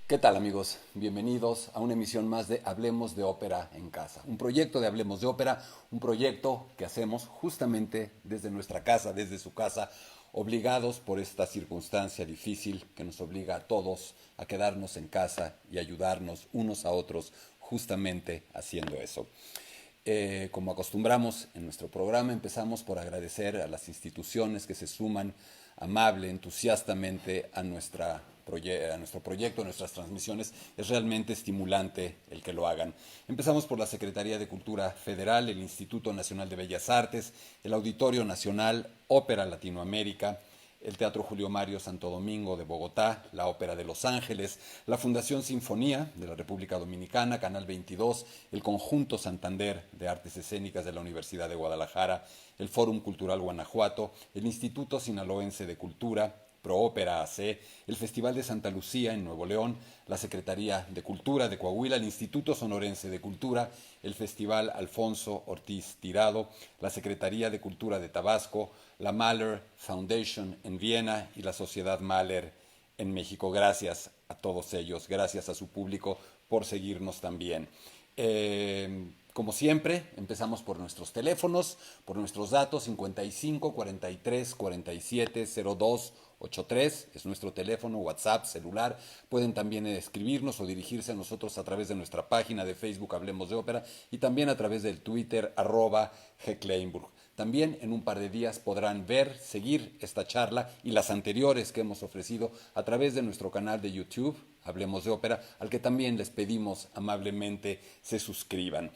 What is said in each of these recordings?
¿Qué tal, amigos? Bienvenidos a una emisión más de Hablemos de Ópera en Casa. Un proyecto de Hablemos de Ópera, un proyecto que hacemos justamente desde nuestra casa, desde su casa, obligados por esta circunstancia difícil que nos obliga a todos a quedarnos en casa y ayudarnos unos a otros justamente haciendo eso. Como acostumbramos en nuestro programa, empezamos por agradecer a las instituciones que se suman amable, entusiastamente a nuestro proyecto, a nuestras transmisiones. Es realmente estimulante el que lo hagan. Empezamos por la Secretaría de Cultura Federal, el Instituto Nacional de Bellas Artes, el Auditorio Nacional, Ópera Latinoamérica, el Teatro Julio Mario Santo Domingo de Bogotá, la Ópera de Los Ángeles, la Fundación Sinfonía de la República Dominicana, Canal 22, el Conjunto Santander de Artes Escénicas de la Universidad de Guadalajara, el Fórum Cultural Guanajuato, el Instituto Sinaloense de Cultura, Proópera AC, el Festival de Santa Lucía en Nuevo León, la Secretaría de Cultura de Coahuila, el Instituto Sonorense de Cultura, el Festival Alfonso Ortiz Tirado, la Secretaría de Cultura de Tabasco, la Mahler Foundation en Viena y la Sociedad Mahler en México. Gracias a todos ellos, gracias a su público por seguirnos también. Como siempre, empezamos por nuestros teléfonos, por nuestros datos 55 43 47 02 83, es nuestro teléfono, WhatsApp, celular. Pueden también escribirnos o dirigirse a nosotros a través de nuestra página de Facebook Hablemos de Ópera y también a través del Twitter @Hekleinburg. También en un par de días podrán ver, seguir esta charla y las anteriores que hemos ofrecido a través de nuestro canal de YouTube, Hablemos de Ópera, al que también les pedimos amablemente se suscriban.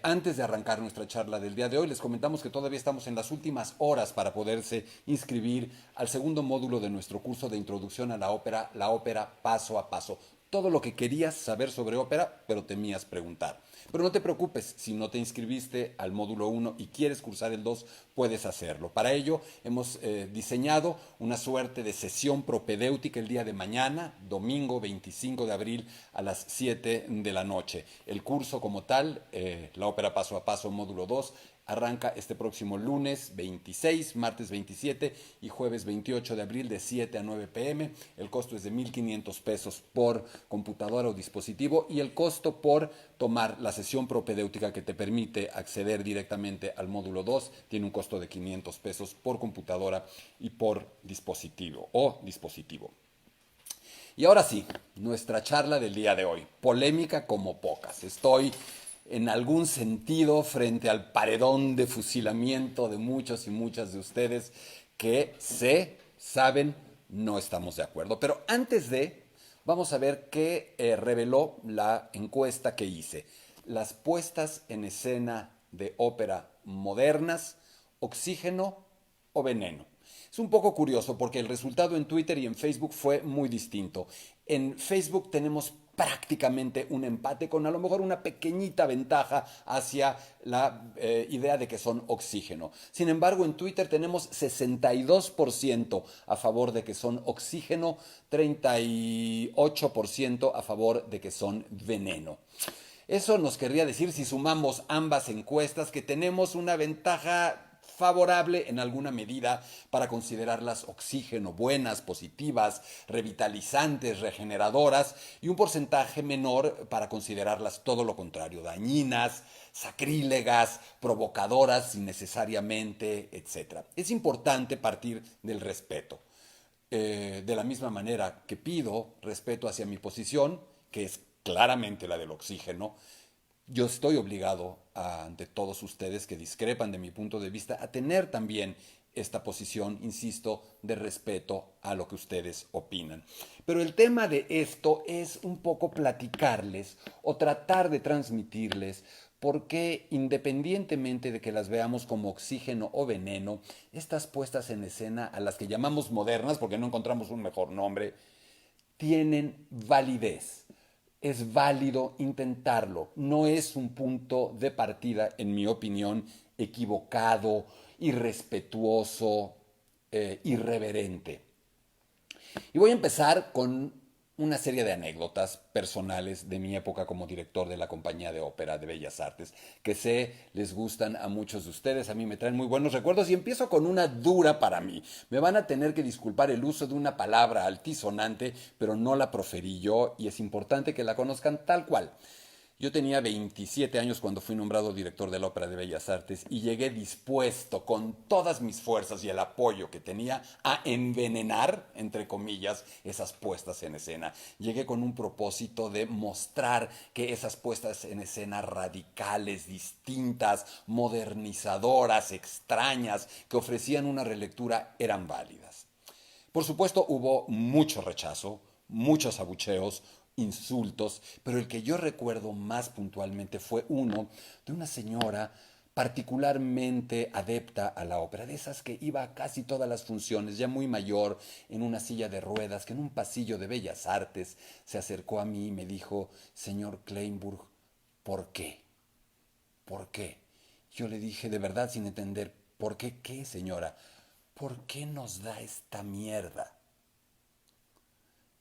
Antes de arrancar nuestra charla del día de hoy, les comentamos que todavía estamos en las últimas horas para poderse inscribir al segundo módulo de nuestro curso de introducción a la ópera paso a paso. Todo lo que querías saber sobre ópera, pero temías preguntar. Pero no te preocupes, si no te inscribiste al módulo 1 y quieres cursar el 2, puedes hacerlo. Para ello hemos diseñado una suerte de sesión propedéutica el día de mañana, domingo 25 de abril a las 7 de la noche. El curso como tal, la ópera paso a paso módulo 2, arranca este próximo lunes 26, martes 27 y jueves 28 de abril de 7 a 9 pm. El costo es de 1,500 pesos por computadora o dispositivo y el costo por tomar la sesión propedéutica que te permite acceder directamente al módulo 2 tiene un costo de 500 pesos por computadora y por dispositivo o dispositivo. Y ahora sí, nuestra charla del día de hoy, polémica como pocas. Estoy en algún sentido frente al paredón de fusilamiento de muchos y muchas de ustedes que saben, no estamos de acuerdo. Pero antes de, vamos a ver qué reveló la encuesta que hice. Las puestas en escena de ópera modernas, Oxígeno o Veneno. Es un poco curioso porque el resultado en Twitter y en Facebook fue muy distinto. En Facebook tenemos prácticamente un empate con a lo mejor una pequeñita ventaja hacia la idea de que son Oxígeno. Sin embargo, en Twitter tenemos 62% a favor de que son Oxígeno, 38% a favor de que son Veneno. Eso nos querría decir, si sumamos ambas encuestas, que tenemos una ventaja favorable en alguna medida para considerarlas Oxígeno, buenas, positivas, revitalizantes, regeneradoras, y un porcentaje menor para considerarlas todo lo contrario, dañinas, sacrílegas, provocadoras innecesariamente, etc. Es importante partir del respeto. De la misma manera que pido respeto hacia mi posición, que es claramente la del Oxígeno, yo estoy obligado ante todos ustedes que discrepan de mi punto de vista a tener también esta posición, insisto, de respeto a lo que ustedes opinan. Pero el tema de esto es un poco platicarles o tratar de transmitirles por qué, independientemente de que las veamos como Oxígeno o Veneno, estas puestas en escena, a las que llamamos modernas, porque no encontramos un mejor nombre, tienen validez. Es válido intentarlo. No es un punto de partida, en mi opinión, equivocado, irrespetuoso, irreverente. Y voy a empezar con una serie de anécdotas personales de mi época como director de la Compañía de Ópera de Bellas Artes, que sé les gustan a muchos de ustedes, a mí me traen muy buenos recuerdos y empiezo con una dura para mí. Me van a tener que disculpar el uso de una palabra altisonante, pero no la proferí yo y es importante que la conozcan tal cual. Yo tenía 27 años cuando fui nombrado director de la Ópera de Bellas Artes y llegué dispuesto con todas mis fuerzas y el apoyo que tenía a envenenar, entre comillas, esas puestas en escena. Llegué con un propósito de mostrar que esas puestas en escena radicales, distintas, modernizadoras, extrañas, que ofrecían una relectura, eran válidas. Por supuesto, hubo mucho rechazo, muchos abucheos, insultos, pero el que yo recuerdo más puntualmente fue uno de una señora particularmente adepta a la ópera, de esas que iba a casi todas las funciones, ya muy mayor, en una silla de ruedas, que en un pasillo de bellas artes se acercó a mí y me dijo: señor Kleinburg, ¿por qué? ¿Por qué? Yo le dije de verdad sin entender: ¿por qué qué, señora? ¿Por qué nos da esta mierda?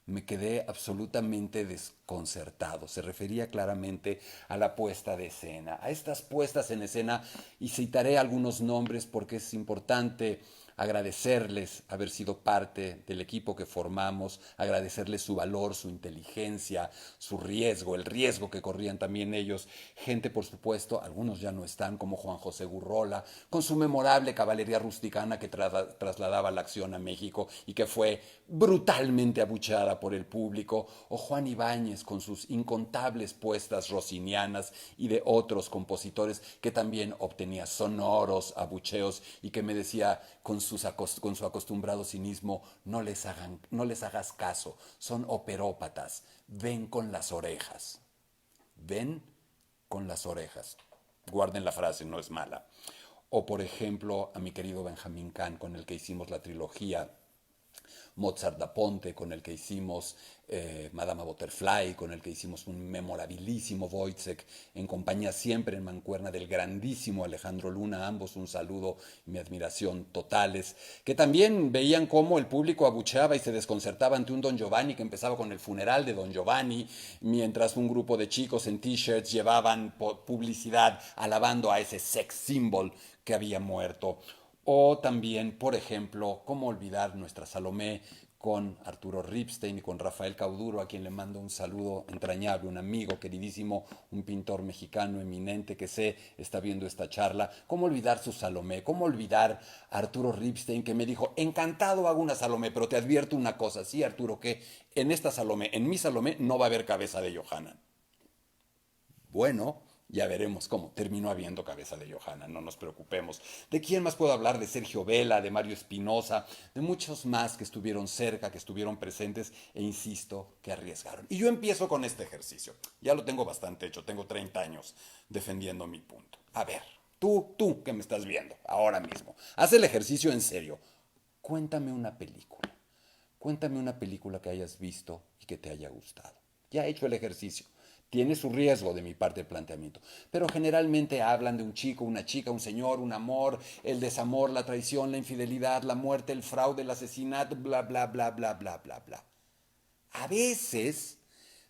Me quedé absolutamente desconcertado. Se refería claramente a la puesta de escena, a estas puestas en escena, y citaré algunos nombres porque es importante agradecerles haber sido parte del equipo que formamos, agradecerles su valor, su inteligencia, su riesgo, el riesgo que corrían también ellos. Gente, por supuesto, algunos ya no están, como Juan José Gurrola, con su memorable caballería rusticana que trasladaba la acción a México y que fue brutalmente abucheada por el público, o Juan Ibáñez con sus incontables puestas rossinianas y de otros compositores que también obtenía sonoros abucheos y que me decía con su acostumbrado cinismo: no les hagas caso, son operópatas, ven con las orejas, ven con las orejas. Guarden la frase, no es mala. O por ejemplo a mi querido Benjamín Kahn, con el que hicimos la trilogía Mozart da Ponte, con el que hicimos Madama Butterfly, con el que hicimos un memorabilísimo Wojciech, en compañía siempre en mancuerna del grandísimo Alejandro Luna, ambos un saludo y mi admiración totales, que también veían cómo el público abucheaba y se desconcertaba ante un Don Giovanni que empezaba con el funeral de Don Giovanni, mientras un grupo de chicos en t-shirts llevaban publicidad alabando a ese sex symbol que había muerto. O también, por ejemplo, cómo olvidar nuestra Salomé con Arturo Ripstein y con Rafael Cauduro, a quien le mando un saludo entrañable, un amigo queridísimo, un pintor mexicano eminente que sé está viendo esta charla. ¿Cómo olvidar su Salomé? ¿Cómo olvidar a Arturo Ripstein, que me dijo: encantado hago una Salomé, pero te advierto una cosa, sí, Arturo, que en esta Salomé, en mi Salomé, no va a haber cabeza de Johanna? Bueno, ya veremos cómo terminó habiendo cabeza de Johanna, no nos preocupemos. ¿De quién más puedo hablar? De Sergio Vela, de Mario Espinosa, de muchos más que estuvieron cerca, que estuvieron presentes e insisto, que arriesgaron. Y yo empiezo con este ejercicio. Ya lo tengo bastante hecho, tengo 30 años defendiendo mi punto. A ver, tú que me estás viendo ahora mismo, haz el ejercicio en serio. Cuéntame una película. Cuéntame una película que hayas visto y que te haya gustado. Ya he hecho el ejercicio. Tiene su riesgo de mi parte el planteamiento, pero generalmente hablan de un chico, una chica, un señor, un amor, el desamor, la traición, la infidelidad, la muerte, el fraude, el asesinato, bla, bla, bla, bla, bla, bla, bla. A veces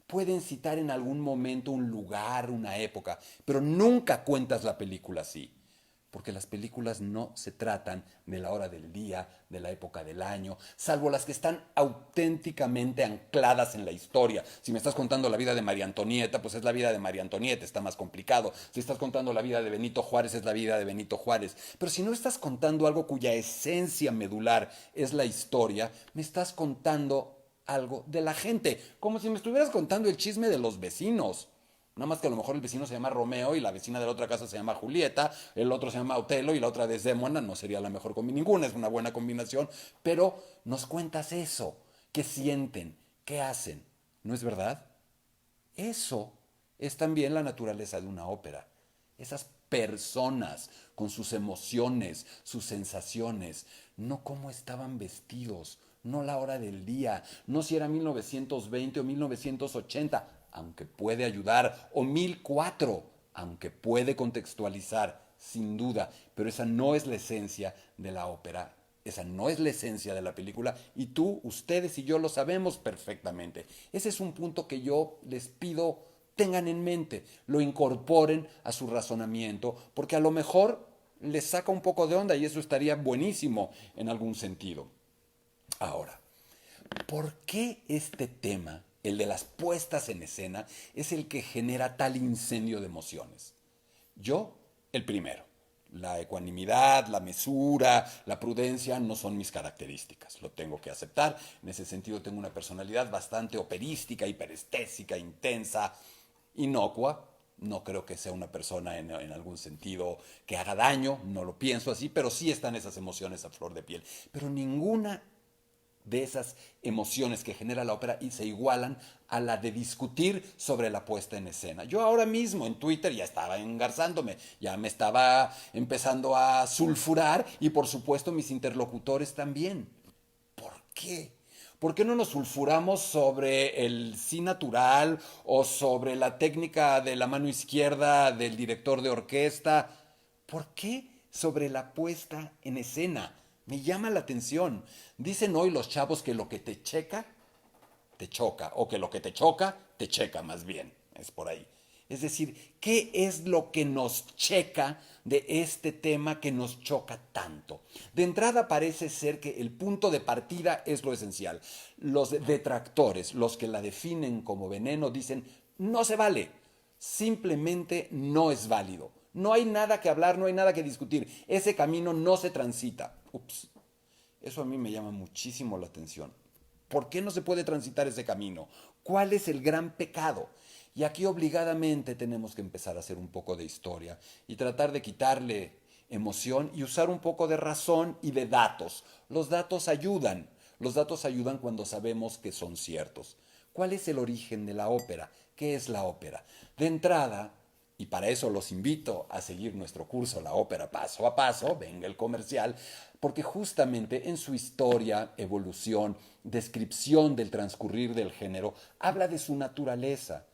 pueden citar en algún momento un lugar, una época, pero nunca cuentas la película así. Porque las películas no se tratan de la hora del día, de la época del año, salvo las que están auténticamente ancladas en la historia. Si me estás contando la vida de María Antonieta, pues es la vida de María Antonieta, está más complicado. Si estás contando la vida de Benito Juárez, es la vida de Benito Juárez. Pero si no estás contando algo cuya esencia medular es la historia, me estás contando algo de la gente, como si me estuvieras contando el chisme de los vecinos. Nada más que a lo mejor el vecino se llama Romeo y la vecina de la otra casa se llama Julieta, el otro se llama Otelo y la otra Desdémona. No sería la mejor combinación, ninguna es una buena combinación, pero nos cuentas eso. ¿Qué sienten? ¿Qué hacen? ¿No es verdad? Eso es también la naturaleza de una ópera. Esas personas con sus emociones, sus sensaciones, no cómo estaban vestidos, no la hora del día, no si era 1920 o 1980, aunque puede ayudar, o 1004, aunque puede contextualizar, sin duda, pero esa no es la esencia de la ópera Esa no es la esencia de la película y tú, ustedes y yo lo sabemos perfectamente. Ese es un punto que yo les pido tengan en mente, lo incorporen a su razonamiento, porque a lo mejor les saca un poco de onda y eso estaría buenísimo en algún sentido. Ahora, ¿por qué este tema, el de las puestas en escena, es el que genera tal incendio de emociones? Yo, el primero. La ecuanimidad, la mesura, la prudencia no son mis características, lo tengo que aceptar. En ese sentido tengo una personalidad bastante operística, hiperestésica, intensa, inocua. No creo que sea una persona en algún sentido que haga daño, no lo pienso así, pero sí están esas emociones a flor de piel. Pero ninguna de esas emociones que genera la ópera y se igualan a la de discutir sobre la puesta en escena. Yo ahora mismo en Twitter ya estaba engarzándome, ya me estaba empezando a sulfurar y por supuesto mis interlocutores también. ¿Por qué? ¿Por qué no nos sulfuramos sobre el sí natural o sobre la técnica de la mano izquierda del director de orquesta? ¿Por qué sobre la puesta en escena? Me llama la atención. Dicen hoy los chavos que lo que te checa, te choca, o que lo que te checa más bien. Es por ahí. Es decir, ¿qué es lo que nos checa de este tema que nos choca tanto? De entrada parece ser que el punto de partida es lo esencial. Los detractores, los que la definen como veneno, dicen, no se vale, simplemente no es válido. No hay nada que hablar, no hay nada que discutir. Ese camino no se transita. Ups. Eso a mí me llama muchísimo la atención. ¿Por qué no se puede transitar ese camino? ¿Cuál es el gran pecado? Y aquí obligadamente tenemos que empezar a hacer un poco de historia y tratar de quitarle emoción y usar un poco de razón y de datos. Los datos ayudan. Los datos ayudan cuando sabemos que son ciertos. ¿Cuál es el origen de la ópera? ¿Qué es la ópera? De entrada, y para eso los invito a seguir nuestro curso La Ópera Paso a Paso, venga el comercial, porque justamente en su historia, evolución, descripción del transcurrir del género, habla de su naturaleza.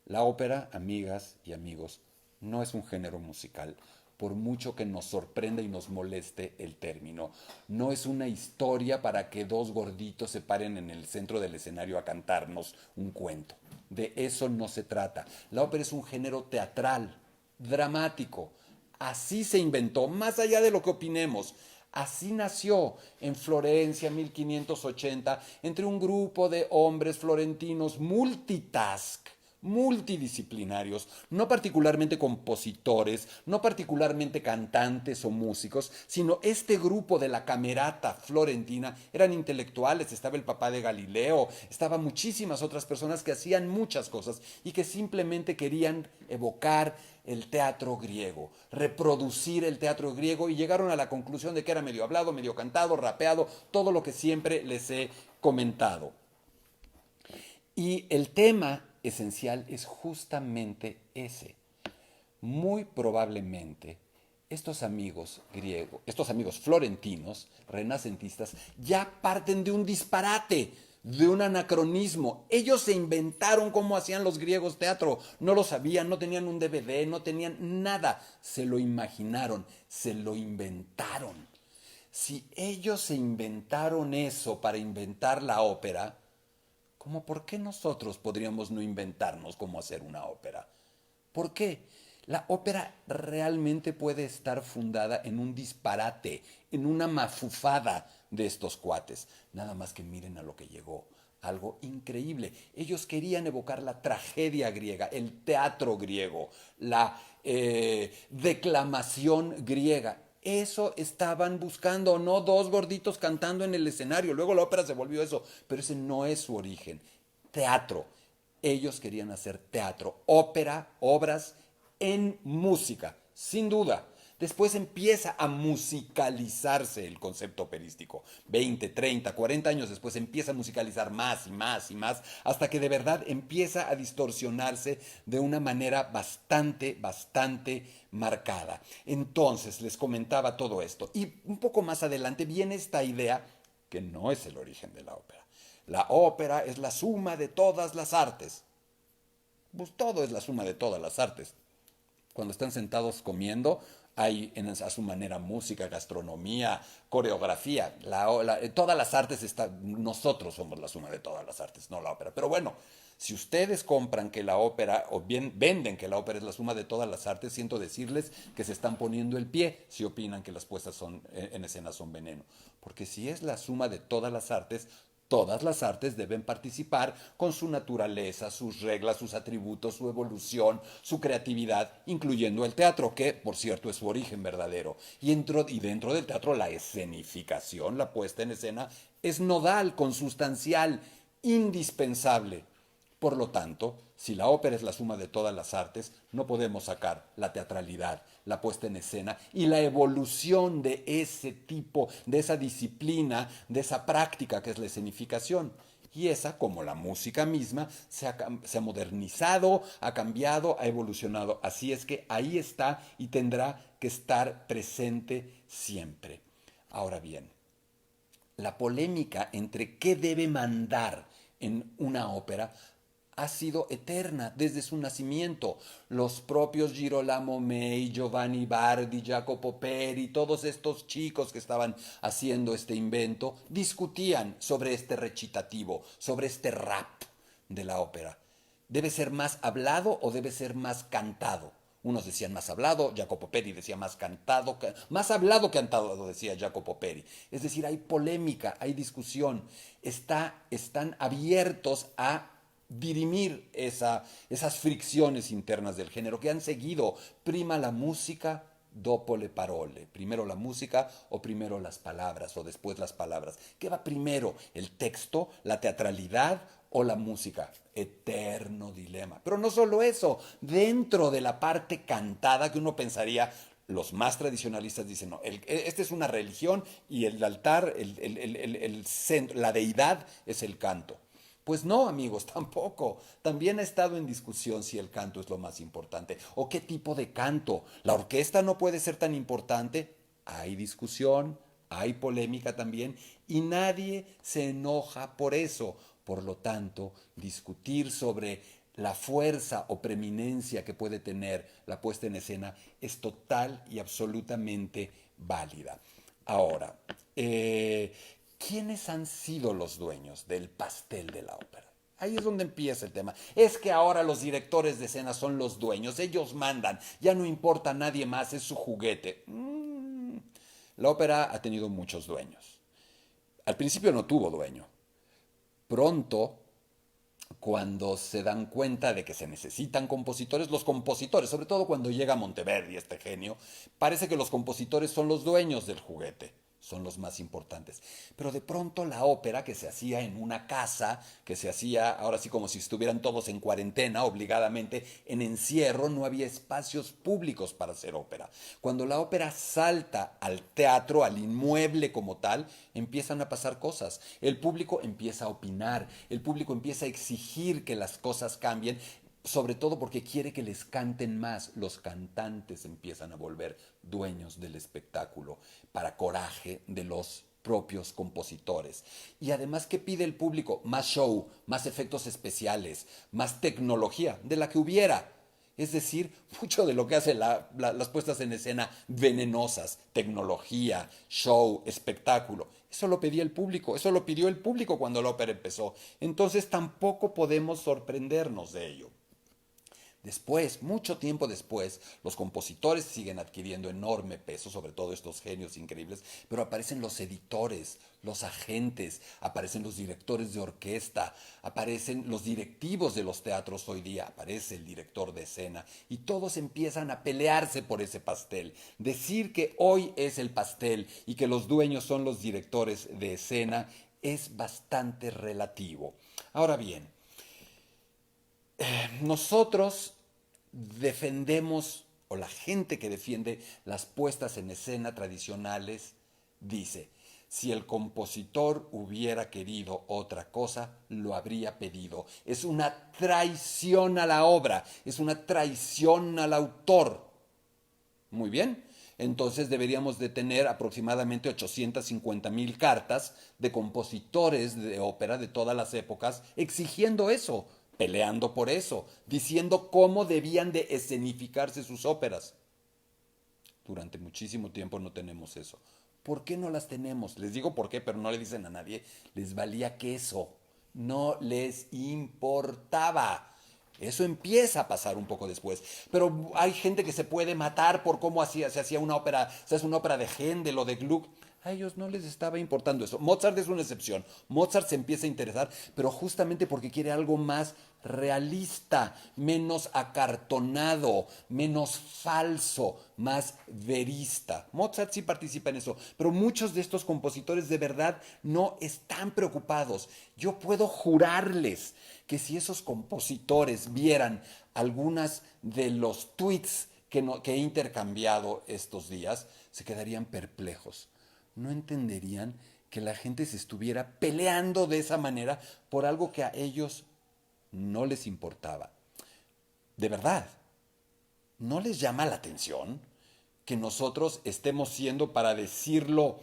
La ópera, amigas y amigos, no es un género musical, por mucho que nos sorprenda y nos moleste el término. No es una historia para que dos gorditos se paren en el centro del escenario a cantarnos un cuento. De eso no se trata. La ópera es un género teatral, dramático. Así se inventó, más allá de lo que opinemos. Así nació en Florencia 1580 entre un grupo de hombres florentinos multidisciplinarios, no particularmente compositores, no particularmente cantantes o músicos, sino este grupo de la camerata florentina eran intelectuales, estaba el papá de Galileo, estaban muchísimas otras personas que hacían muchas cosas y que simplemente querían evocar el teatro griego, reproducir el teatro griego y llegaron a la conclusión de que era medio hablado, medio cantado, rapeado, todo lo que siempre les he comentado. Y el tema esencial es justamente ese. Muy probablemente estos amigos griegos, estos amigos florentinos, renacentistas, ya parten de un disparate, de un anacronismo. Ellos se inventaron cómo hacían los griegos teatro. No lo sabían, no tenían un DVD, no tenían nada. Se lo imaginaron, se lo inventaron. Si ellos se inventaron eso para inventar la ópera, ¿cómo por qué nosotros podríamos no inventarnos cómo hacer una ópera? ¿Por qué? La ópera realmente puede estar fundada en un disparate, en una mafufada de estos cuates. Nada más que miren a lo que llegó. Algo increíble. Ellos querían evocar la tragedia griega, el teatro griego, la declamación griega. Eso estaban buscando, no dos gorditos cantando en el escenario. Luego la ópera se volvió eso, pero ese no es su origen. Teatro. Ellos querían hacer teatro, ópera, obras en música, sin duda. Después empieza a musicalizarse el concepto operístico. 20, 30, 40 años después empieza a musicalizar más y más y más, hasta que de verdad empieza a distorsionarse de una manera bastante marcada. Entonces les comentaba todo esto. Y un poco más adelante viene esta idea que no es el origen de la ópera. La ópera es la suma de todas las artes. Pues todo es la suma de todas las artes. Cuando están sentados comiendo, hay a su manera música, gastronomía, coreografía, todas las artes nosotros somos la suma de todas las artes, no la ópera. Pero bueno, si ustedes compran que la ópera, o bien venden que la ópera es la suma de todas las artes, siento decirles que se están poniendo el pie si opinan que las puestas en escena son veneno. Porque si es la suma de todas las artes deben participar con su naturaleza, sus reglas, sus atributos, su evolución, su creatividad, incluyendo el teatro, que por cierto es su origen verdadero. Y dentro del teatro la escenificación, la puesta en escena, es nodal, consustancial, indispensable. Por lo tanto, si la ópera es la suma de todas las artes, no podemos sacar la teatralidad, la puesta en escena y la evolución de ese tipo, de esa disciplina, de esa práctica que es la escenificación. Y esa, como la música misma, se ha modernizado, ha cambiado, ha evolucionado. Así es que ahí está y tendrá que estar presente siempre. Ahora bien, la polémica entre qué debe mandar en una ópera ha sido eterna desde su nacimiento. Los propios Girolamo May, Giovanni Bardi, Jacopo Peri, todos estos chicos que estaban haciendo este invento, discutían sobre este recitativo, sobre este rap de la ópera. ¿Debe ser más hablado o debe ser más cantado? Unos decían más hablado, Jacopo Peri decía más cantado, más hablado que cantado, decía Jacopo Peri. Es decir, hay polémica, hay discusión, están abiertos a dirimir esas fricciones internas del género que han seguido. Prima la música, dopo le parole. Primero la música o primero las palabras o después las palabras. ¿Qué va primero? ¿El texto, la teatralidad o la música? Eterno dilema. Pero no solo eso, dentro de la parte cantada que uno pensaría, los más tradicionalistas dicen, no, esta es una religión y el altar, el centro, la deidad es el canto. Pues no, amigos, tampoco. También ha estado en discusión si el canto es lo más importante o qué tipo de canto. La orquesta no puede ser tan importante. Hay discusión, hay polémica también y nadie se enoja por eso. Por lo tanto, discutir sobre la fuerza o preeminencia que puede tener la puesta en escena es total y absolutamente válida. Ahora, ¿quiénes han sido los dueños del pastel de la ópera? Ahí es donde empieza el tema. Es que ahora los directores de escena son los dueños, ellos mandan, ya no importa a nadie más, es su juguete. La ópera ha tenido muchos dueños. Al principio no tuvo dueño. Pronto, cuando se dan cuenta de que se necesitan compositores, los compositores, sobre todo cuando llega Monteverdi, este genio, parece que los compositores son los dueños del juguete, son los más importantes. Pero de pronto la ópera que se hacía en una casa, que se hacía ahora sí como si estuvieran todos en cuarentena, obligadamente, en encierro, no había espacios públicos para hacer ópera. Cuando la ópera salta al teatro, al inmueble como tal, empiezan a pasar cosas. El público empieza a opinar, el público empieza a exigir que las cosas cambien, sobre todo porque quiere que les canten más. Los cantantes empiezan a volver dueños del espectáculo para coraje de los propios compositores. Y además, ¿qué pide el público? Más show, más efectos especiales, más tecnología, de la que hubiera. Es decir, mucho de lo que hace las puestas en escena venenosas, tecnología, show, espectáculo, eso lo pedía el público, eso lo pidió el público cuando la ópera empezó. Entonces tampoco podemos sorprendernos de ello. Después, mucho tiempo después, los compositores siguen adquiriendo enorme peso, sobre todo estos genios increíbles, pero aparecen los editores, los agentes, aparecen los directores de orquesta, aparecen los directivos de los teatros hoy día, aparece el director de escena y todos empiezan a pelearse por ese pastel. Decir que hoy es el pastel y que los dueños son los directores de escena es bastante relativo. Ahora bien, nosotros defendemos, o la gente que defiende las puestas en escena tradicionales, dice, si el compositor hubiera querido otra cosa, lo habría pedido. Es una traición a la obra, es una traición al autor. Muy bien, entonces deberíamos de tener aproximadamente 850,000 cartas de compositores de ópera de todas las épocas exigiendo eso, peleando por eso, diciendo cómo debían de escenificarse sus óperas. Durante muchísimo tiempo no tenemos eso. ¿Por qué no las tenemos? Les digo por qué, pero no le dicen a nadie. Les valía queso. No les importaba. Eso empieza a pasar un poco después. Pero hay gente que se puede matar por cómo se hacía una ópera, se hace una ópera de Händel o de Gluck. A ellos no les estaba importando eso. Mozart es una excepción. Mozart se empieza a interesar, pero justamente porque quiere algo más realista, menos acartonado, menos falso, más verista. Mozart sí participa en eso, pero muchos de estos compositores de verdad no están preocupados. Yo puedo jurarles que si esos compositores vieran algunas de los tweets que he intercambiado estos días, se quedarían perplejos. No entenderían que la gente se estuviera peleando de esa manera por algo que a ellos no les importaba. De verdad, ¿no les llama la atención que nosotros estemos siendo, para decirlo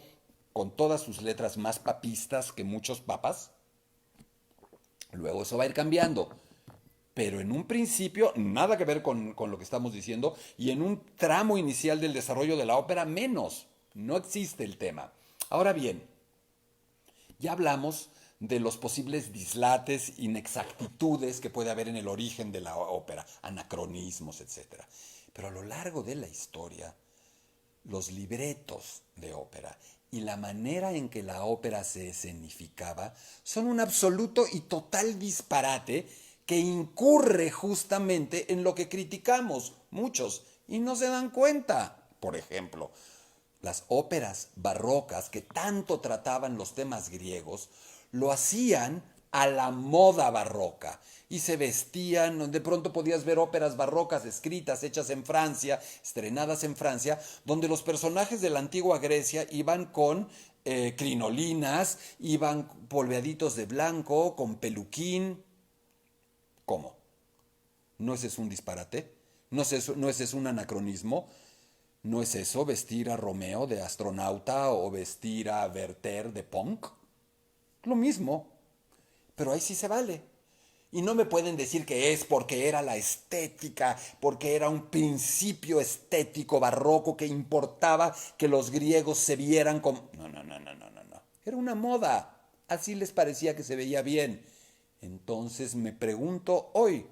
con todas sus letras, más papistas que muchos papas? Luego eso va a ir cambiando. Pero en un principio, nada que ver con lo que estamos diciendo, y en un tramo inicial del desarrollo de la ópera, menos. No existe el tema. Ahora bien, ya hablamos de los posibles dislates, inexactitudes que puede haber en el origen de la ópera, anacronismos, etc. Pero a lo largo de la historia, los libretos de ópera y la manera en que la ópera se escenificaba son un absoluto y total disparate que incurre justamente en lo que criticamos muchos y no se dan cuenta. Por ejemplo, las óperas barrocas que tanto trataban los temas griegos lo hacían a la moda barroca y se vestían. De pronto podías ver óperas barrocas escritas, hechas en Francia, estrenadas en Francia, donde los personajes de la antigua Grecia iban con crinolinas, iban polveaditos de blanco, con peluquín. ¿Cómo? ¿No ese es un disparate? ¿No ese es un anacronismo? ¿No es eso vestir a Romeo de astronauta o vestir a Werther de punk? Lo mismo, pero ahí sí se vale. Y no me pueden decir que es porque era la estética, porque era un principio estético barroco que importaba que los griegos se vieran como... No, no, no, no, no, no, no. Era una moda. Así les parecía que se veía bien. Entonces me pregunto hoy,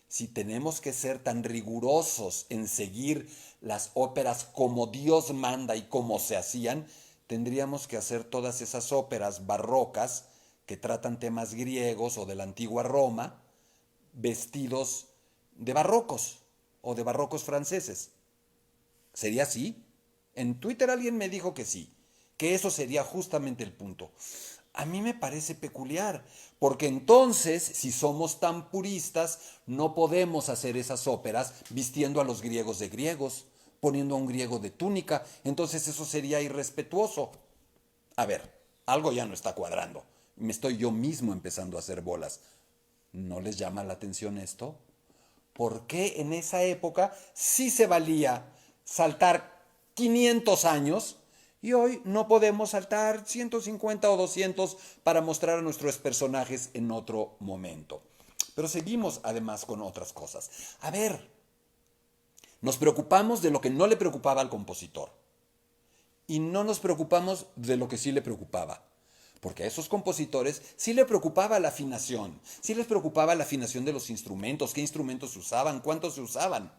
si tenemos que ser tan rigurosos en seguir las óperas como Dios manda y como se hacían, tendríamos que hacer todas esas óperas barrocas que tratan temas griegos o de la antigua Roma, vestidos de barrocos o de barrocos franceses. ¿Sería así? En Twitter alguien me dijo que sí, que eso sería justamente el punto. A mí me parece peculiar, porque entonces, si somos tan puristas, no podemos hacer esas óperas vistiendo a los griegos de griegos, poniendo a un griego de túnica, entonces eso sería irrespetuoso. A ver, algo ya no está cuadrando. Me estoy yo mismo empezando a hacer bolas. ¿No les llama la atención esto? ¿Por qué en esa época sí se valía saltar 500 años y hoy no podemos saltar 150 o 200 para mostrar a nuestros personajes en otro momento? Pero seguimos además con otras cosas. A ver, nos preocupamos de lo que no le preocupaba al compositor y no nos preocupamos de lo que sí le preocupaba. Porque a esos compositores sí les preocupaba la afinación, sí les preocupaba la afinación de los instrumentos, qué instrumentos se usaban, cuántos se usaban.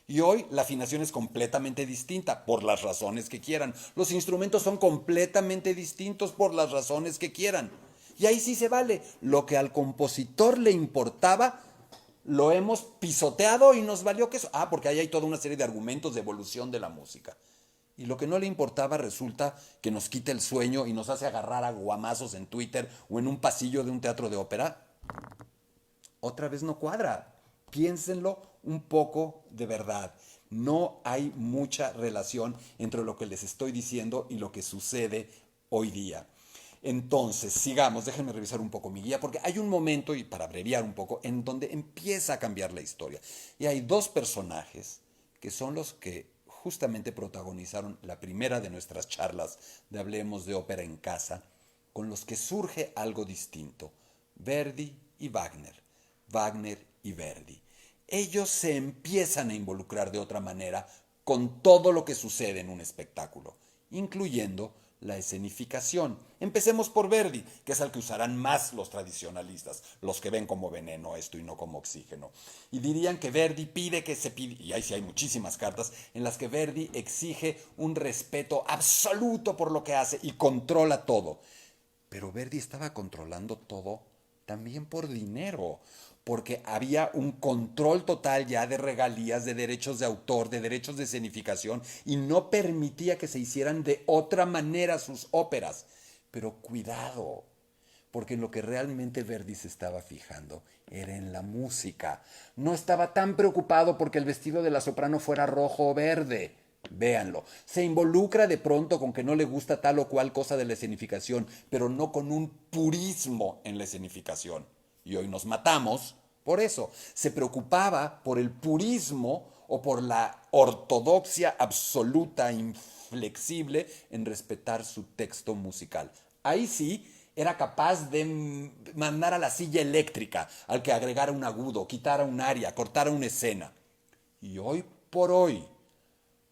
Y hoy la afinación es completamente distinta, por las razones que quieran. Los instrumentos son completamente distintos por las razones que quieran. Y ahí sí se vale. Lo que al compositor le importaba, lo hemos pisoteado y nos valió que eso. Ah, porque ahí hay toda una serie de argumentos de evolución de la música. Y lo que no le importaba resulta que nos quita el sueño y nos hace agarrar a guamazos en Twitter o en un pasillo de un teatro de ópera. Otra vez no cuadra. Piénsenlo un poco de verdad. No hay mucha relación entre lo que les estoy diciendo y lo que sucede hoy día. Entonces, sigamos, déjenme revisar un poco mi guía, porque hay un momento, y para abreviar un poco, en donde empieza a cambiar la historia. Y hay dos personajes que son los que justamente protagonizaron la primera de nuestras charlas de Hablemos de Ópera en Casa, con los que surge algo distinto: Verdi y Wagner, Wagner y Verdi. Ellos se empiezan a involucrar de otra manera con todo lo que sucede en un espectáculo, incluyendo la escenificación. Empecemos por Verdi, que es al que usarán más los tradicionalistas, los que ven como veneno esto y no como oxígeno. Y dirían que Verdi pide que se pide, y ahí sí hay muchísimas cartas, en las que Verdi exige un respeto absoluto por lo que hace y controla todo. Pero Verdi estaba controlando todo también por dinero, porque había un control total ya de regalías, de derechos de autor, de derechos de escenificación, y no permitía que se hicieran de otra manera sus óperas. Pero cuidado, porque en lo que realmente Verdi se estaba fijando era en la música. No estaba tan preocupado porque el vestido de la soprano fuera rojo o verde. Véanlo. Se involucra de pronto con que no le gusta tal o cual cosa de la escenificación, pero no con un purismo en la escenificación. Y hoy nos matamos por eso. Se preocupaba por el purismo o por la ortodoxia absoluta, inflexible en respetar su texto musical. Ahí sí era capaz de mandar a la silla eléctrica al que agregara un agudo, quitara un aria, cortara una escena. Y hoy por hoy,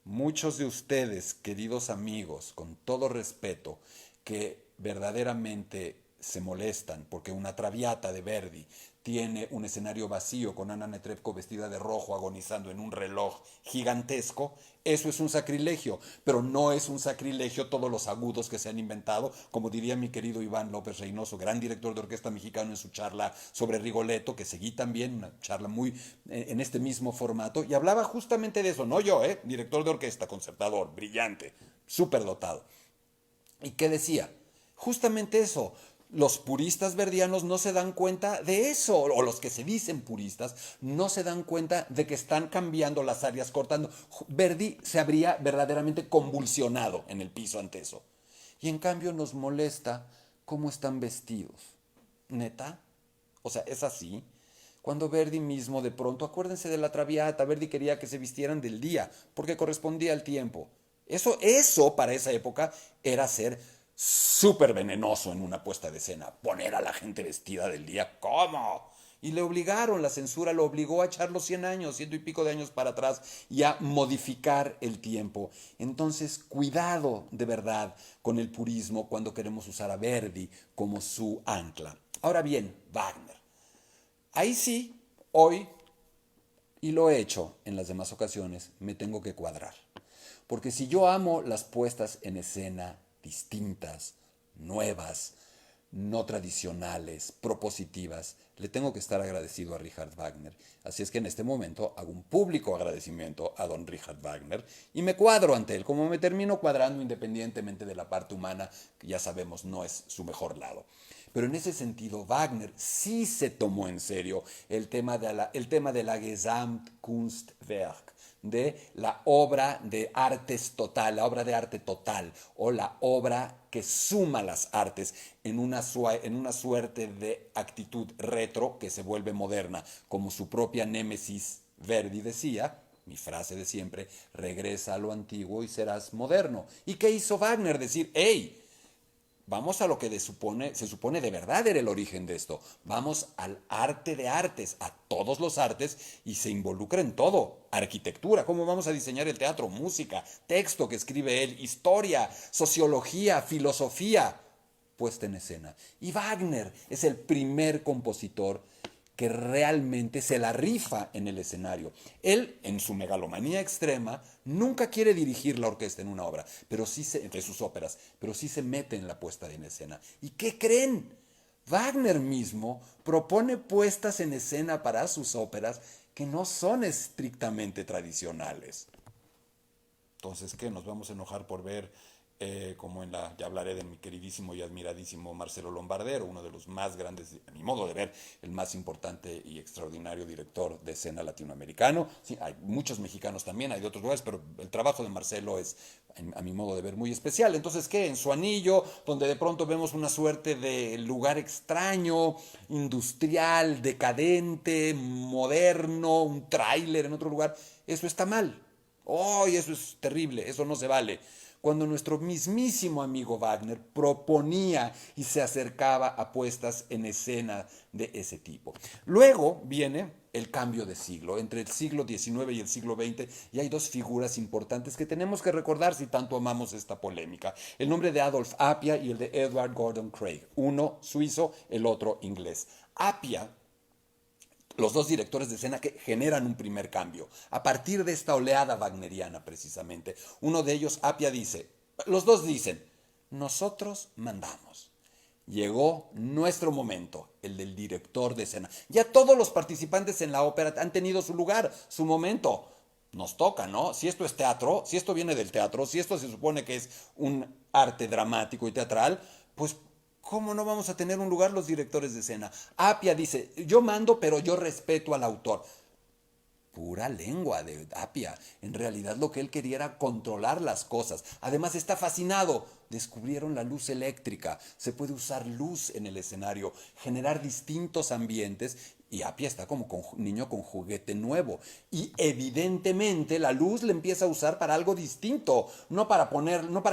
muchos de ustedes, queridos amigos, con todo respeto, que verdaderamente se molestan porque una Traviata de Verdi tiene un escenario vacío con Anna Netrebko vestida de rojo agonizando en un reloj gigantesco, eso es un sacrilegio, pero no es un sacrilegio todos los agudos que se han inventado, como diría mi querido Iván López Reynoso, gran director de orquesta mexicano, en su charla sobre Rigoletto, que seguí también, una charla muy en este mismo formato, y hablaba justamente de eso, no yo, director de orquesta, concertador, brillante, súper dotado. ¿Y qué decía? Justamente eso. Los puristas verdianos no se dan cuenta de eso, o los que se dicen puristas no se dan cuenta de que están cambiando las áreas, cortando. Verdi se habría verdaderamente convulsionado en el piso ante eso. Y en cambio nos molesta cómo están vestidos. ¿Neta? O sea, es así. Cuando Verdi mismo de pronto, acuérdense de la Traviata, Verdi quería que se vistieran del día, porque correspondía al tiempo. Eso para esa época era ser súper venenoso en una puesta de escena. Poner a la gente vestida del día, ¿cómo? Y le obligaron, la censura lo obligó a echar los 100 años, 100 y pico de años para atrás y a modificar el tiempo. Entonces, cuidado de verdad con el purismo cuando queremos usar a Verdi como su ancla. Ahora bien, Wagner. Ahí sí, hoy, y lo he hecho en las demás ocasiones, me tengo que cuadrar. Porque si yo amo las puestas en escena distintas, nuevas, no tradicionales, propositivas, le tengo que estar agradecido a Richard Wagner. Así es que en este momento hago un público agradecimiento a don Richard Wagner y me cuadro ante él, como me termino cuadrando independientemente de la parte humana, que ya sabemos no es su mejor lado. Pero en ese sentido, Wagner sí se tomó en serio el tema de la Gesamtkunstwerk, de la obra de artes total, la obra de arte total, o la obra que suma las artes en una suerte de actitud retro que se vuelve moderna, como su propia némesis Verdi decía, mi frase de siempre, regresa a lo antiguo y serás moderno. ¿Y qué hizo Wagner? Decir, hey, vamos a lo que se supone de verdad era el origen de esto. Vamos al arte de artes, a todos los artes, y se involucra en todo. Arquitectura, cómo vamos a diseñar el teatro, música, texto que escribe él, historia, sociología, filosofía, puesta en escena. Y Wagner es el primer compositor que realmente se la rifa en el escenario. Él, en su megalomanía extrema, nunca quiere dirigir la orquesta en una obra, pero sí entre sus óperas, pero sí se mete en la puesta en escena. ¿Y qué creen? Wagner mismo propone puestas en escena para sus óperas que no son estrictamente tradicionales. Entonces, ¿qué? ¿Nos vamos a enojar por ver, como ya hablaré de mi queridísimo y admiradísimo Marcelo Lombardero, uno de los más grandes, a mi modo de ver, el más importante y extraordinario director de escena latinoamericano? Sí, hay muchos mexicanos también, hay de otros lugares, pero el trabajo de Marcelo es, a mi modo de ver, muy especial. Entonces, ¿qué? En su anillo, donde de pronto vemos una suerte de lugar extraño, industrial, decadente, moderno, un tráiler en otro lugar, eso está mal. ¡Oh, eso es terrible! Eso no se vale. Cuando nuestro mismísimo amigo Wagner proponía y se acercaba a puestas en escena de ese tipo. Luego viene el cambio de siglo, entre el siglo XIX y el siglo XX, y hay dos figuras importantes que tenemos que recordar si tanto amamos esta polémica. El nombre de Adolf Appia y el de Edward Gordon Craig, uno suizo, el otro inglés. Appia, los dos directores de escena que generan un primer cambio, a partir de esta oleada wagneriana precisamente. Uno de ellos, Appia, dice, los dos dicen, nosotros mandamos. Llegó nuestro momento, el del director de escena. Ya todos los participantes en la ópera han tenido su lugar, su momento. Nos toca, ¿no? Si esto es teatro, si esto viene del teatro, si esto se supone que es un arte dramático y teatral, pues ¿cómo no vamos a tener un lugar los directores de escena? Appia dice, yo mando, pero yo respeto al autor. Pura lengua de Appia. En realidad lo que él quería era controlar las cosas. Además está fascinado. Descubrieron la luz eléctrica. Se puede usar luz en el escenario, generar distintos ambientes. Y Appia está como niño con juguete nuevo. Y evidentemente la luz le empieza a usar para algo distinto. No para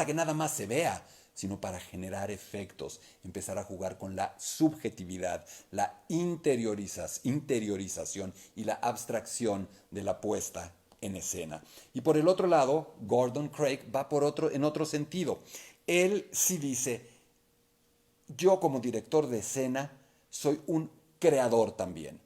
que nada más se vea, sino para generar efectos, empezar a jugar con la subjetividad, la interiorización y la abstracción de la puesta en escena. Y por el otro lado, Gordon Craig va en otro sentido. Él sí dice, yo como director de escena soy un creador también.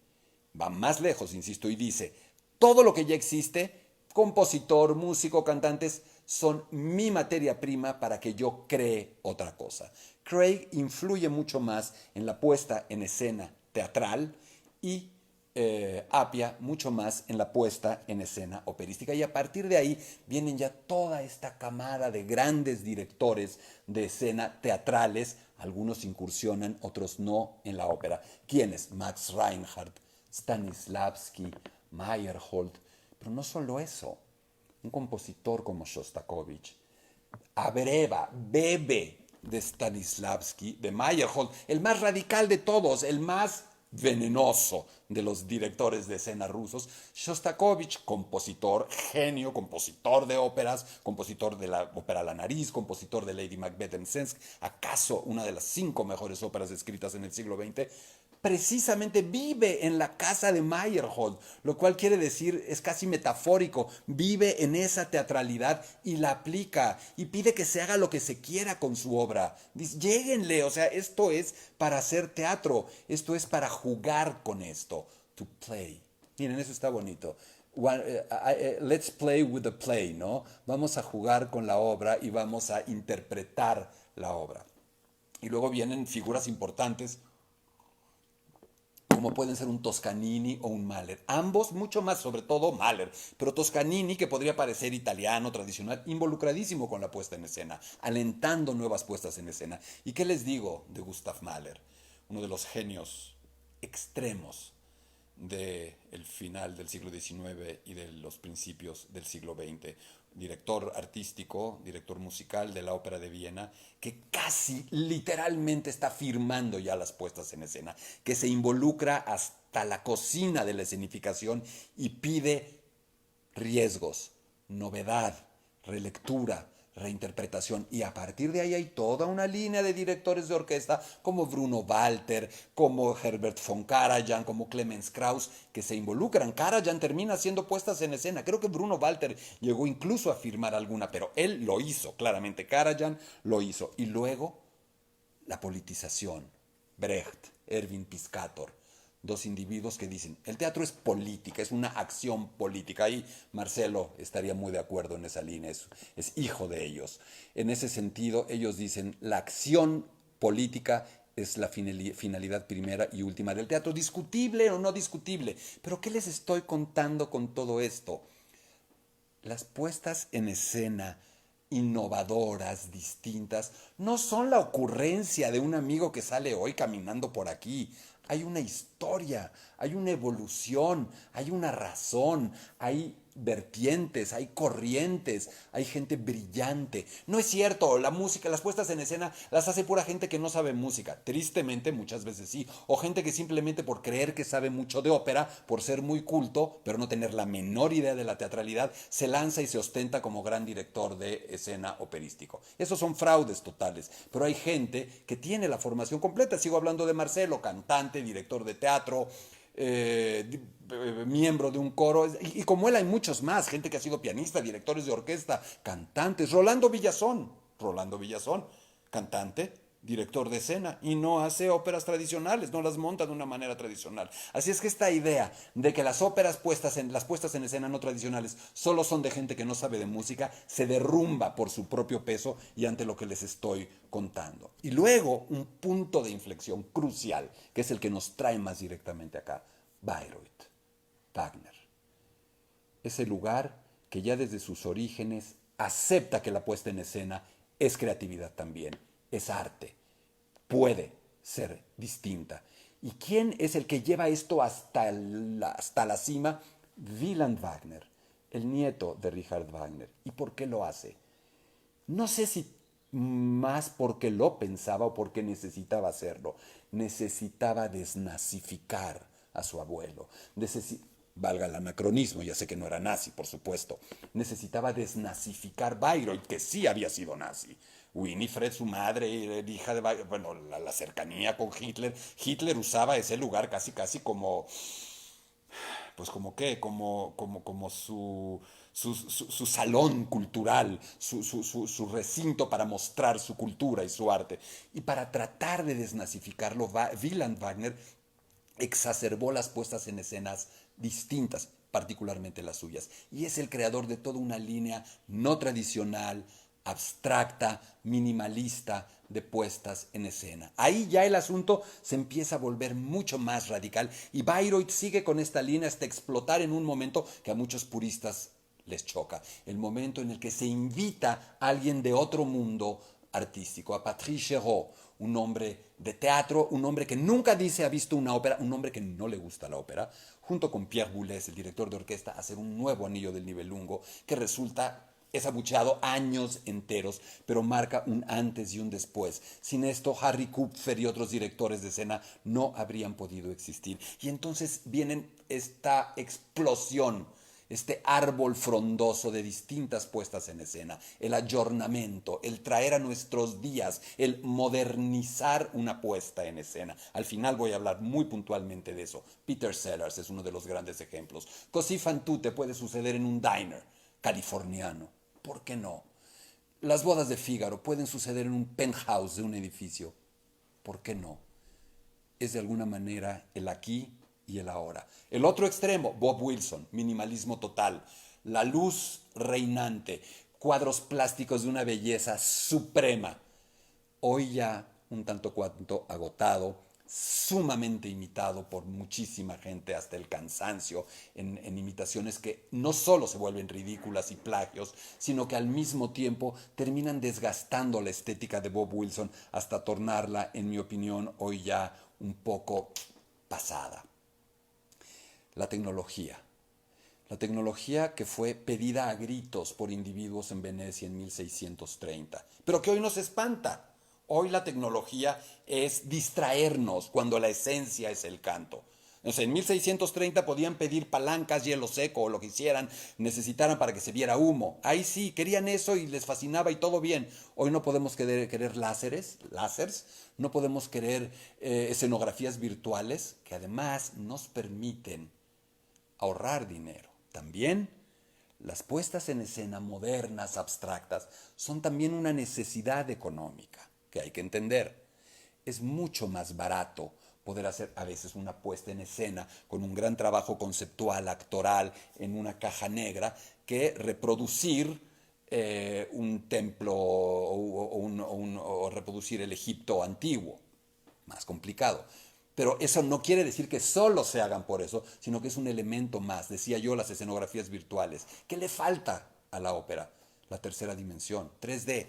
Va más lejos, insisto, y dice, todo lo que ya existe, compositor, músico, cantantes, son mi materia prima para que yo cree otra cosa. Craig influye mucho más en la puesta en escena teatral y Appia mucho más en la puesta en escena operística. Y a partir de ahí vienen ya toda esta camada de grandes directores de escena teatrales. Algunos incursionan, otros no en la ópera. ¿Quiénes? Max Reinhardt, Stanislavski, Meyerhold. Pero no solo eso. Un compositor como Shostakovich bebe de Stanislavski, de Meyerhold, el más radical de todos, el más venenoso de los directores de escena rusos. Shostakovich, compositor, genio, compositor de óperas, compositor de la ópera La Nariz, compositor de Lady Macbeth en Sensk, acaso una de las 5 mejores óperas escritas en el siglo XX, precisamente vive en la casa de Meyerhold, lo cual quiere decir, es casi metafórico, vive en esa teatralidad y la aplica y pide que se haga lo que se quiera con su obra. Dice, lléguenle, o sea, esto es para hacer teatro, esto es para jugar con esto, to play. Miren, eso está bonito. Let's play with the play, ¿no? Vamos a jugar con la obra y vamos a interpretar la obra. Y luego vienen figuras importantes, como pueden ser un Toscanini o un Mahler. Ambos, mucho más, sobre todo Mahler, pero Toscanini, que podría parecer italiano, tradicional, involucradísimo con la puesta en escena, alentando nuevas puestas en escena. ¿Y qué les digo de Gustav Mahler? Uno de los genios extremos del final del siglo XIX y de los principios del siglo XX. Director artístico, director musical de la Ópera de Viena, que casi literalmente está firmando ya las puestas en escena, que se involucra hasta la cocina de la escenificación y pide riesgos, novedad, relectura, reinterpretación, y a partir de ahí hay toda una línea de directores de orquesta como Bruno Walter, como Herbert von Karajan, como Clemens Krauss, que se involucran. Karajan termina haciendo puestas en escena. Creo que Bruno Walter llegó incluso a firmar alguna, pero él lo hizo, claramente Karajan lo hizo. Y luego la politización. Brecht, Erwin Piscator, dos individuos que dicen, el teatro es política, es una acción política. Ahí Marcelo estaría muy de acuerdo en esa línea, es hijo de ellos. En ese sentido, ellos dicen, la acción política es la finalidad primera y última del teatro, discutible o no discutible. Pero ¿qué les estoy contando con todo esto? Las puestas en escena innovadoras, distintas, no son la ocurrencia de un amigo que sale hoy caminando por aquí. Hay una historia, hay una evolución, hay una razón, hay vertientes, hay corrientes, hay gente brillante. No es cierto, la música, las puestas en escena las hace pura gente que no sabe música. Tristemente, muchas veces sí. O gente que simplemente por creer que sabe mucho de ópera, por ser muy culto, pero no tener la menor idea de la teatralidad, se lanza y se ostenta como gran director de escena operístico. Esos son fraudes totales. Pero hay gente que tiene la formación completa. Sigo hablando de Marcelo, cantante, director de teatro, miembro de un coro, y como él hay muchos más, gente que ha sido pianista, directores de orquesta, cantantes. Rolando Villazón, cantante, director de escena, y no hace óperas tradicionales, no las monta de una manera tradicional. Así es que esta idea de que las óperas las puestas en escena no tradicionales solo son de gente que no sabe de música, se derrumba por su propio peso y ante lo que les estoy contando. Y luego un punto de inflexión crucial, que es el que nos trae más directamente acá, Bayreuth, Wagner. Ese lugar que ya desde sus orígenes acepta que la puesta en escena es creatividad también, es arte, puede ser distinta. ¿Y quién es el que lleva esto hasta la cima? Wieland Wagner, el nieto de Richard Wagner. ¿Y por qué lo hace? No sé si más porque lo pensaba o porque necesitaba hacerlo. Necesitaba desnazificar a su abuelo. Valga el anacronismo, ya sé que no era nazi, por supuesto. Necesitaba desnazificar Bayreuth, que sí había sido nazi. Winifred, su madre, hija de Bayreuth, bueno, la cercanía con Hitler. Hitler usaba ese lugar casi como, pues como qué, como su salón cultural, su recinto para mostrar su cultura y su arte. Y para tratar de desnazificarlo, Wieland Wagner exacerbó las puestas en escenas distintas, particularmente las suyas. Y es el creador de toda una línea no tradicional, abstracta, minimalista de puestas en escena. Ahí ya el asunto se empieza a volver mucho más radical y Bayreuth sigue con esta línea hasta explotar en un momento que a muchos puristas les choca, el momento en el que se invita a alguien de otro mundo artístico, a Patrice Chéreau, un hombre de teatro, un hombre que nunca dice ha visto una ópera, un hombre que no le gusta la ópera, junto con Pierre Boulez, el director de orquesta, a hacer un nuevo Anillo del Nibelungo que resulta es abucheado años enteros, pero marca un antes y un después. Sin esto, Harry Kupfer y otros directores de escena no habrían podido existir. Y entonces viene esta explosión, este árbol frondoso de distintas puestas en escena, el ayornamiento, el traer a nuestros días, el modernizar una puesta en escena. Al final voy a hablar muy puntualmente de eso. Peter Sellers es uno de los grandes ejemplos. Così fan tutte puede suceder en un diner californiano. ¿Por qué no? Las bodas de Fígaro pueden suceder en un penthouse de un edificio. ¿Por qué no? Es de alguna manera el aquí y el ahora. El otro extremo, Bob Wilson, minimalismo total, la luz reinante, cuadros plásticos de una belleza suprema. Hoy ya un tanto cuanto agotado, sumamente imitado por muchísima gente hasta el cansancio en imitaciones que no solo se vuelven ridículas y plagios, sino que al mismo tiempo terminan desgastando la estética de Bob Wilson hasta tornarla, en mi opinión, hoy ya un poco pasada. La tecnología. La tecnología que fue pedida a gritos por individuos en Venecia en 1630, pero que hoy nos espanta. Hoy la tecnología es distraernos cuando la esencia es el canto. O sea, en 1630 podían pedir palancas, hielo seco o lo que hicieran, necesitaran para que se viera humo. Ahí sí, querían eso y les fascinaba y todo bien. Hoy no podemos querer láseres, no podemos querer escenografías virtuales que además nos permiten ahorrar dinero. También las puestas en escena modernas, abstractas, son también una necesidad económica que hay que entender. Es mucho más barato poder hacer a veces una puesta en escena con un gran trabajo conceptual, actoral, en una caja negra, que reproducir un templo o reproducir el Egipto antiguo. Más complicado. Pero eso no quiere decir que solo se hagan por eso, sino que es un elemento más. Decía yo, las escenografías virtuales. ¿Qué le falta a la ópera? La tercera dimensión, 3D,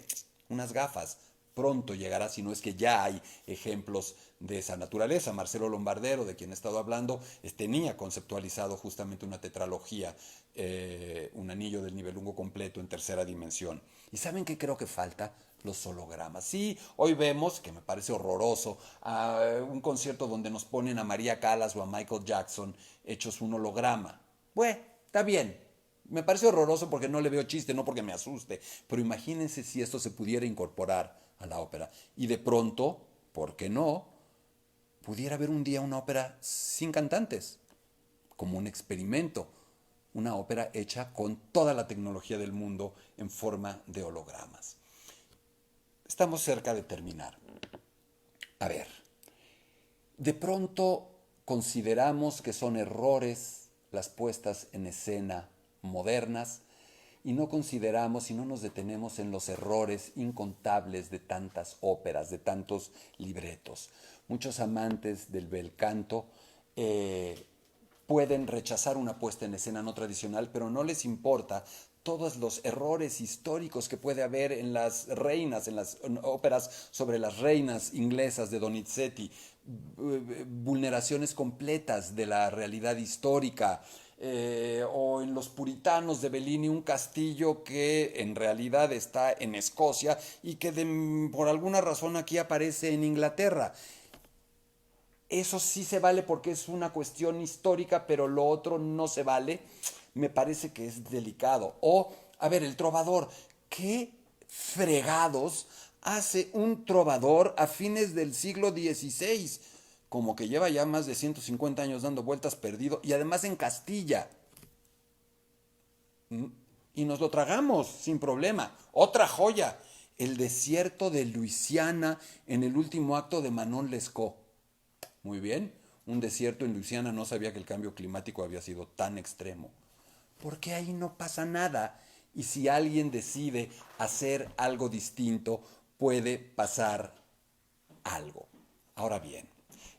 unas gafas. Pronto llegará, si no es que ya hay ejemplos de esa naturaleza. Marcelo Lombardero, de quien he estado hablando, tenía conceptualizado justamente una tetralogía, un anillo del Nibelungo completo en tercera dimensión. ¿Y saben qué creo que falta? Los hologramas. Sí, hoy vemos, que me parece horroroso, un concierto donde nos ponen a María Callas o a Michael Jackson hechos un holograma. Bueno, está bien. Me parece horroroso porque no le veo chiste, no porque me asuste. Pero imagínense si esto se pudiera incorporar a la ópera. Y de pronto, ¿por qué no? Pudiera haber un día una ópera sin cantantes. como un experimento, una ópera hecha con toda la tecnología del mundo en forma de hologramas. Estamos cerca de terminar. A ver, de pronto consideramos que son errores las puestas en escena modernas y no consideramos y no nos detenemos en los errores incontables de tantas óperas, de tantos libretos. Muchos amantes del bel canto pueden rechazar una puesta en escena no tradicional, pero no les importa todos los errores históricos que puede haber en las reinas, en las óperas sobre las reinas inglesas de Donizetti, vulneraciones completas de la realidad histórica, o en Los Puritanos de Bellini, un castillo que en realidad está en Escocia y que por alguna razón aquí aparece en Inglaterra. Eso sí se vale porque es una cuestión histórica, pero lo otro no se vale. Me parece que es delicado. O, a ver, el trovador. ¿Qué fregados hace un trovador a fines del siglo XVI? Como que lleva ya más de 150 años dando vueltas perdido y además en Castilla. Y nos lo tragamos sin problema. Otra joya. El desierto de Luisiana en el último acto de Manon Lescaut. Muy bien, un desierto en Luisiana, no sabía que el cambio climático había sido tan extremo. ¿Por qué ahí no pasa nada? Y si alguien decide hacer algo distinto, puede pasar algo. Ahora bien,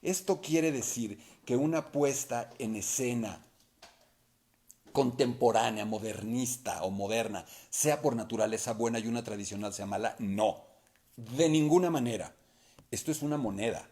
esto quiere decir que una puesta en escena contemporánea, modernista o moderna, sea por naturaleza buena y una tradicional sea mala. No, de ninguna manera. Esto es una moneda.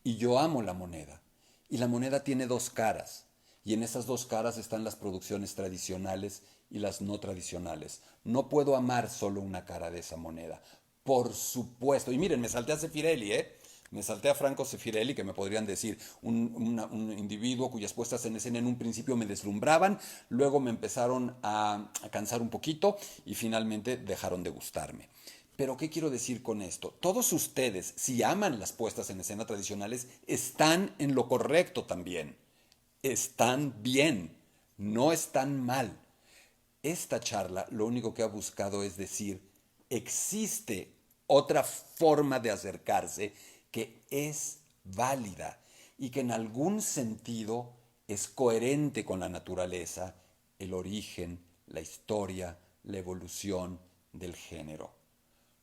Y yo amo la moneda. Y la moneda tiene dos caras. Y en esas dos caras están las producciones tradicionales y las no tradicionales. No puedo amar solo una cara de esa moneda. Por supuesto. Y miren, me salté a Zeffirelli, ¿eh? Me salté a Franco Zeffirelli, que me podrían decir un individuo cuyas puestas en escena en un principio me deslumbraban, luego me empezaron a cansar un poquito y finalmente dejaron de gustarme. Pero ¿qué quiero decir con esto? Todos ustedes, si aman las puestas en escena tradicionales, están en lo correcto también. Están bien, no están mal. Esta charla lo único que ha buscado es decir, existe otra forma de acercarse que es válida y que en algún sentido es coherente con la naturaleza, el origen, la historia, la evolución del género.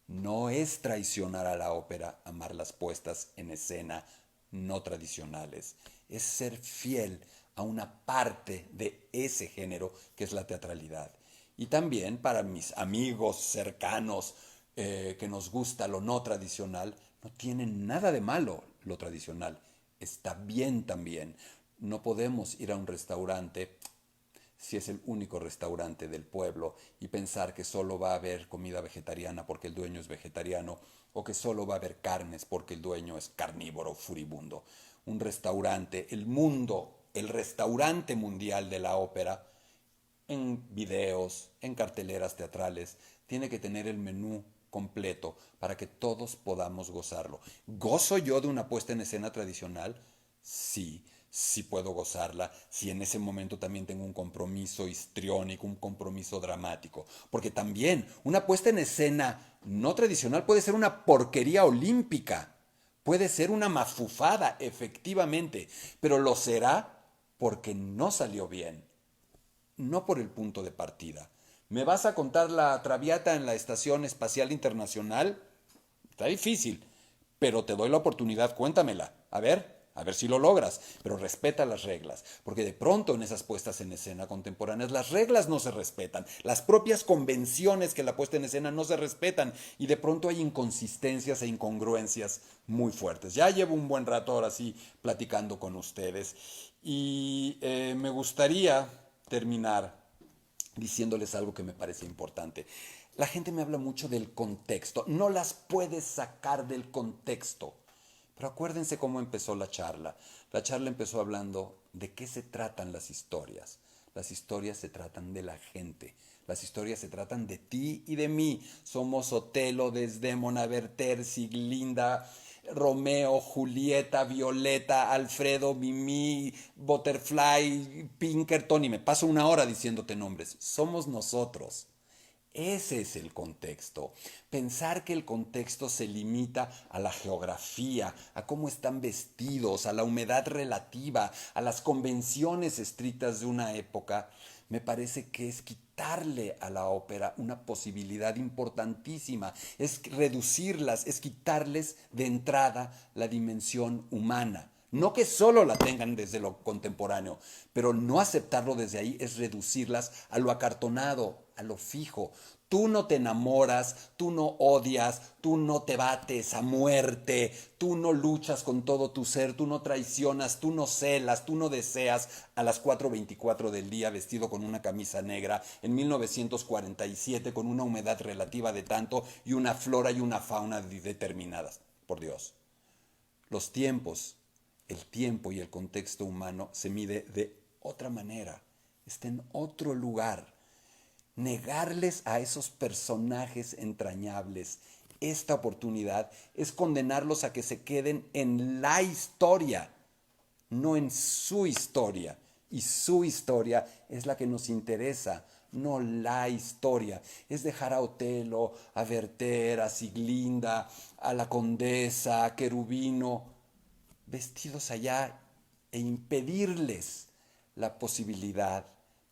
No es traicionar a la ópera amar las puestas en escena no tradicionales. Es ser fiel a una parte de ese género que es la teatralidad. Y también para mis amigos cercanos que nos gusta lo no tradicional, no tiene nada de malo lo tradicional. Está bien también. No podemos ir a un restaurante si es el único restaurante del pueblo y pensar que solo va a haber comida vegetariana porque el dueño es vegetariano o que solo va a haber carnes porque el dueño es carnívoro furibundo. Un restaurante, el mundo, el restaurante mundial de la ópera, en videos, en carteleras teatrales, tiene que tener el menú completo para que todos podamos gozarlo. ¿Gozo yo de una puesta en escena tradicional? Sí, sí puedo gozarla, si en ese momento también tengo un compromiso histriónico, un compromiso dramático. Porque también una puesta en escena no tradicional puede ser una porquería olímpica, puede ser una mafufada, efectivamente, pero lo será porque no salió bien, no por el punto de partida. ¿Me vas a contar la Traviata en la Estación Espacial Internacional? Está difícil, pero te doy la oportunidad, cuéntamela. A ver si lo logras, pero respeta las reglas, porque de pronto en esas puestas en escena contemporáneas las reglas no se respetan, las propias convenciones que la puesta en escena no se respetan y de pronto hay inconsistencias e incongruencias muy fuertes. Ya llevo un buen rato ahora sí platicando con ustedes y me gustaría terminar diciéndoles algo que me parece importante. La gente me habla mucho del contexto, no las puedes sacar del contexto. Pero acuérdense cómo empezó la charla. La charla empezó hablando de qué se tratan las historias. Las historias se tratan de la gente. Las historias se tratan de ti y de mí. Somos Otelo, Desdémona, Werther, Sieglinde, Romeo, Julieta, Violeta, Alfredo, Mimi, Butterfly, Pinkerton, y me paso una hora diciéndote nombres. Somos nosotros. Ese es el contexto. Pensar que el contexto se limita a la geografía, a cómo están vestidos, a la humedad relativa, a las convenciones estrictas de una época, me parece que es quitarle a la ópera una posibilidad importantísima, es reducirlas, es quitarles de entrada la dimensión humana. No que solo la tengan desde lo contemporáneo, pero no aceptarlo desde ahí es reducirlas a lo acartonado, a lo fijo. Tú no te enamoras, tú no odias, tú no te bates a muerte, tú no luchas con todo tu ser, tú no traicionas, tú no celas, tú no deseas a las 4:24 del día vestido con una camisa negra en 1947 con una humedad relativa de tanto y una flora y una fauna determinadas. Por Dios. Los tiempos, el tiempo y el contexto humano se mide de otra manera, está en otro lugar. Negarles a esos personajes entrañables esta oportunidad es condenarlos a que se queden en la historia, no en su historia. Y su historia es la que nos interesa, no la historia. Es dejar a Otelo, a Werther, a Siglinda, a la Condesa, a Querubino, vestidos allá e impedirles la posibilidad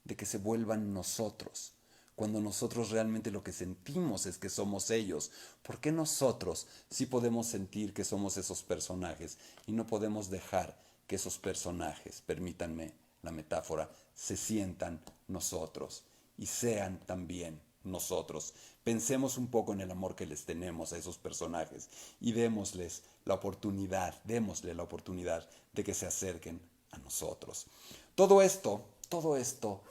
de que se vuelvan nosotros, cuando nosotros realmente lo que sentimos es que somos ellos. ¿Por qué nosotros sí podemos sentir que somos esos personajes y no podemos dejar que esos personajes, permítanme la metáfora, se sientan nosotros y sean también nosotros? Pensemos un poco en el amor que les tenemos a esos personajes y démosle la oportunidad de que se acerquen a nosotros. Todo esto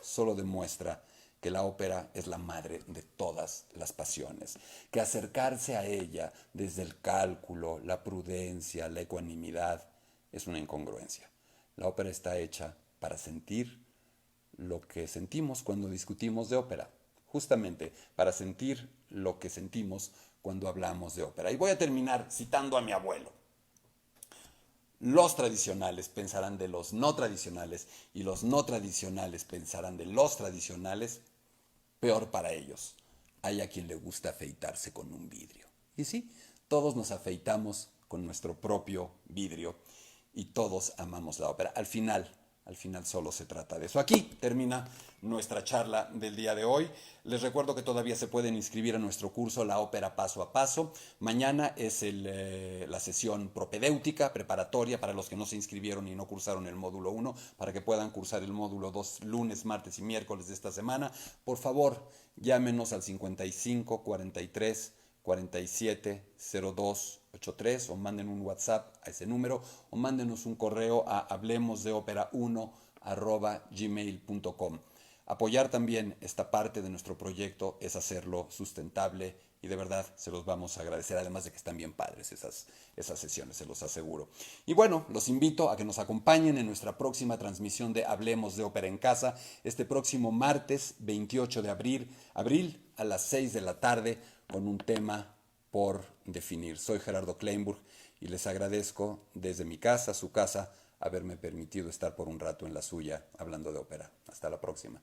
solo demuestra que la ópera es la madre de todas las pasiones, que acercarse a ella desde el cálculo, la prudencia, la ecuanimidad, es una incongruencia. La ópera está hecha para sentir lo que sentimos cuando discutimos de ópera, justamente para sentir lo que sentimos cuando hablamos de ópera. Y voy a terminar citando a mi abuelo. Los tradicionales pensarán de los no tradicionales y los no tradicionales pensarán de los tradicionales. Peor para ellos. Hay a quien le gusta afeitarse con un vidrio. Y sí, todos nos afeitamos con nuestro propio vidrio y todos amamos la ópera. Al final solo se trata de eso. Aquí termina nuestra charla del día de hoy. Les recuerdo que todavía se pueden inscribir a nuestro curso La Ópera Paso a Paso. Mañana es la sesión propedéutica, preparatoria, para los que no se inscribieron y no cursaron el módulo 1, para que puedan cursar el módulo 2 lunes, martes y miércoles de esta semana. Por favor, llámenos al 55 43 47 02 83 o manden un WhatsApp a ese número o mándenos un correo a hablemosdeopera1@gmail.com. Apoyar también esta parte de nuestro proyecto es hacerlo sustentable y de verdad se los vamos a agradecer, además de que están bien padres esas sesiones, se los aseguro. Y bueno, los invito a que nos acompañen en nuestra próxima transmisión de Hablemos de Ópera en Casa, este próximo martes 28 de abril a las 6 de la tarde, con un tema por definir. Soy Gerardo Kleinburg y les agradezco desde mi casa, su casa, haberme permitido estar por un rato en la suya hablando de ópera. Hasta la próxima.